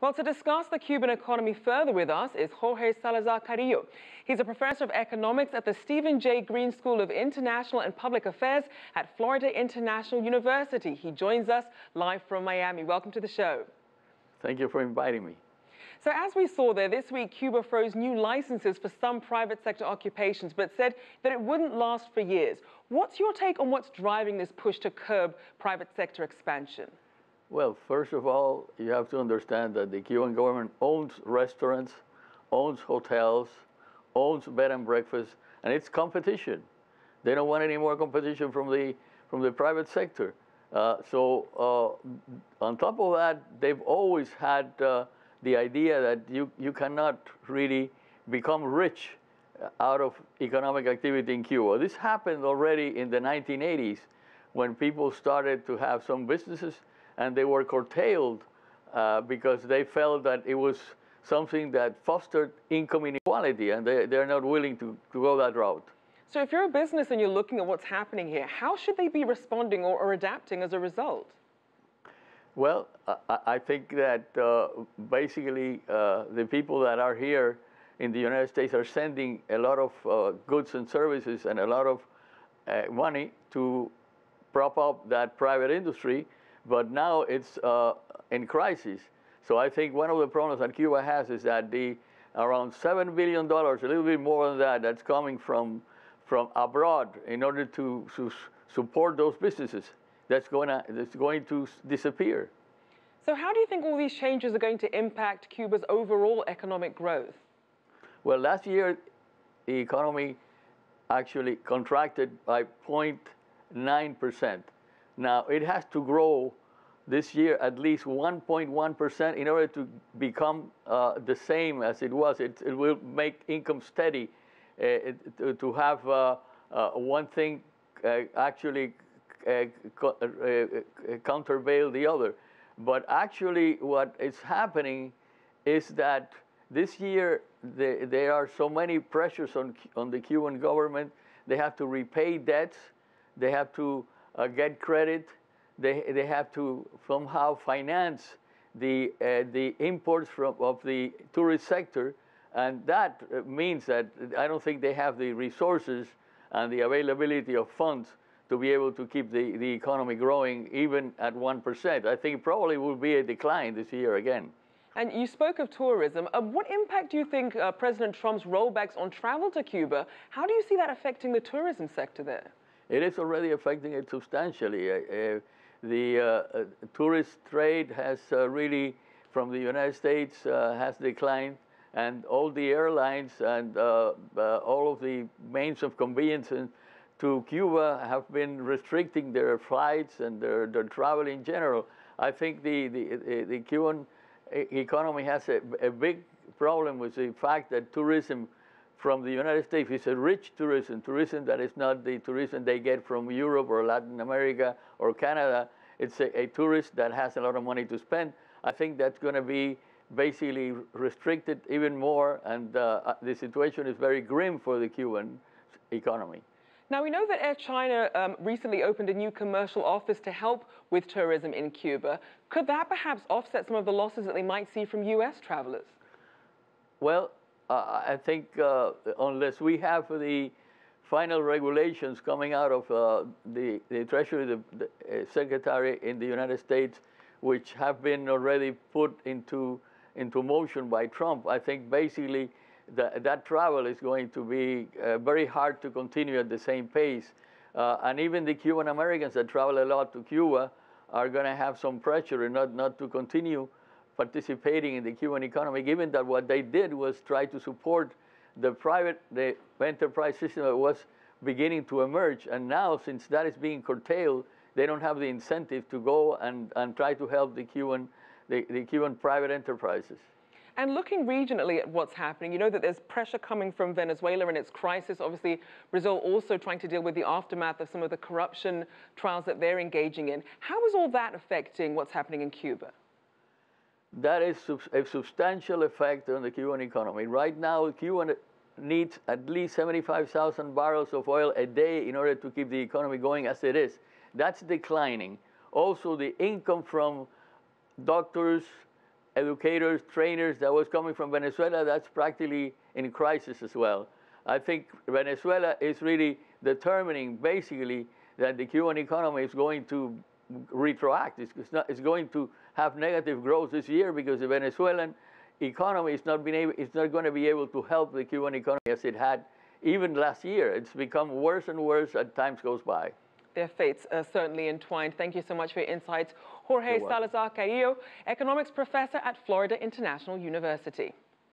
Well, to discuss the Cuban economy further with us is Jorge Salazar Carrillo. He's a professor of economics at the Stephen J. Green School of International and Public Affairs at Florida International University. He joins us live from Miami. Welcome to the show. Thank you for inviting me. So as we saw there, this week Cuba froze new licenses for some private sector occupations, but said that it wouldn't last for years. What's your take on what's driving this push to curb private sector expansion? Well, first of all, you have to understand that the Cuban government owns restaurants, owns hotels, owns bed and breakfast, and it's competition. They don't want any more competition from the private sector. On top of that, they've always had the idea that you cannot really become rich out of economic activity in Cuba. This happened already in the 1980s when people started to have some businesses and they were curtailed because they felt that it was something that fostered income inequality, and they're not willing to go that route. So if you're a business and you're looking at what's happening here, how should they be responding or adapting as a result? Well, I think that basically the people that are here in the United States are sending a lot of goods and services and a lot of money to prop up that private industry, but now it's in crisis. So I think one of the problems that Cuba has is that around $7 billion, a little bit more than that, that's coming from abroad in order to support those businesses, that's going to disappear. So how do you think all these changes are going to impact Cuba's overall economic growth? Well, last year, the economy actually contracted by 0.9%. Now, it has to grow this year at least 1.1% in order to become the same as it was. It will make income steady to have one thing actually countervail the other. But actually what is happening is that this year there are so many pressures on the Cuban government. They have to repay debts. They have to get credit. They have to somehow finance the imports of the tourist sector. And that means that I don't think they have the resources and the availability of funds to be able to keep the economy growing even at 1%. I think probably will be a decline this year again. And you spoke of tourism. What impact do you think President Trump's rollbacks on travel to Cuba, how do you see that affecting the tourism sector there? It is already affecting it substantially. The tourist trade has really, from the United States, has declined, and all the airlines and all of the means of convenience to Cuba have been restricting their flights and their travel in general. I think the Cuban economy has a big problem with the fact that tourism from the United States is a rich tourism that is not the tourism they get from Europe or Latin America or Canada. It's a tourist that has a lot of money to spend. I think that's going to be basically restricted even more, and the situation is very grim for the Cuban economy. Now, we know that Air China recently opened a new commercial office to help with tourism in Cuba. Could that perhaps offset some of the losses that they might see from U.S. travelers? Well, I think unless we have the final regulations coming out of the Treasury the Secretary in the United States, which have been already put into motion by Trump, I think basically that travel is going to be very hard to continue at the same pace. And even the Cuban Americans that travel a lot to Cuba are going to have some pressure not to continue participating in the Cuban economy, given that what they did was try to support the enterprise system that was beginning to emerge. And now, since that is being curtailed, they don't have the incentive to go and try to help the Cuban private enterprises. And looking regionally at what's happening, you know that there's pressure coming from Venezuela and its crisis. Obviously, Brazil also trying to deal with the aftermath of some of the corruption trials that they're engaging in. How is all that affecting what's happening in Cuba? That is a substantial effect on the Cuban economy. Right now, Cuba needs at least 75,000 barrels of oil a day in order to keep the economy going as it is. That's declining. Also, the income from doctors, educators, trainers that was coming from Venezuela, that's practically in crisis as well. I think Venezuela is really determining basically that the Cuban economy is going to retroact. It's going to have negative growth this year because the Venezuelan economy is not going to be able to help the Cuban economy as it had even last year. It's become worse and worse as time goes by. Their fates are certainly entwined. Thank you so much for your insights. Jorge Salazar Carrillo, economics professor at Florida International University.